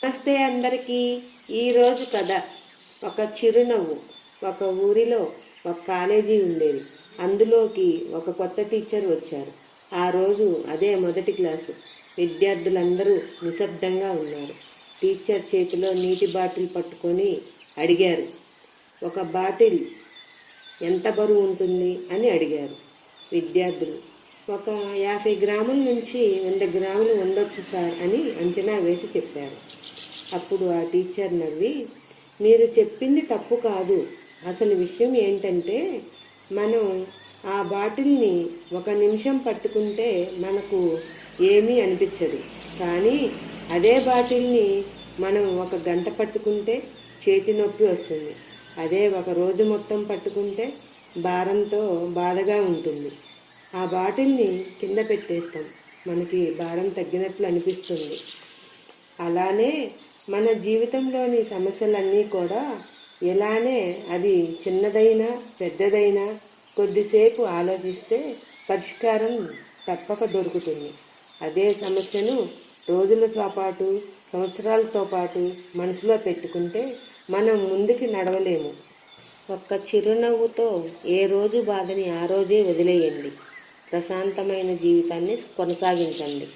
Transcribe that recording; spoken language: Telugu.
నమస్తే అందరికీ. ఈరోజు కథ ఒక చిరునవ్వు. ఒక ఊరిలో ఒక కాలేజీ ఉండేది. అందులోకి ఒక కొత్త టీచర్ వచ్చారు. ఆ రోజు అదే మొదటి క్లాసు. విద్యార్థులందరూ నిశ్శబ్దంగా ఉన్నారు. టీచర్ చేతిలో నీటి బాటిల్ పట్టుకొని అడిగారు, ఒక బాటిల్ ఎంత బరువు ఉంటుంది అని అడిగారు. విద్యార్థులు ఒక 50 గ్రాముల నుంచి 100 గ్రాములు ఉండొచ్చు సార్ అని అంచనా వేసి చెప్పారు. అప్పుడు ఆ టీచర్ నవ్వి, మీరు చెప్పింది తప్పు కాదు, అసలు విషయం ఏంటంటే మనం ఆ బాటిల్ని 1 నిమిషం పట్టుకుంటే మనకు ఏమీ అనిపించదు. కానీ అదే బాటిల్ని మనం 1 గంట పట్టుకుంటే చేతి నొప్పి వస్తుంది. అదే 1 రోజు మొత్తం పట్టుకుంటే భారంతో బాధగా ఉంటుంది. ఆ బాటిల్ని కింద పెట్టేస్తాం, మనకి భారం తగ్గినట్లు అనిపిస్తుంది. అలానే మన జీవితంలోని సమస్యలన్నీ కూడా ఎలానే అది చిన్నదైనా పెద్దదైనా కొద్దిసేపు ఆలోచిస్తే పరిష్కారం తప్పక దొరుకుతుంది. అదే సమస్యను రోజులతో పాటు సంవత్సరాలతో పాటు మనసులో పెట్టుకుంటే మనం ముందుకు నడవలేము. ఒక్క చిరునవ్వుతో ఏ రోజు బాధని ఆ రోజే వదిలేయండి. ప్రశాంతమైన జీవితాన్ని కొనసాగించండి.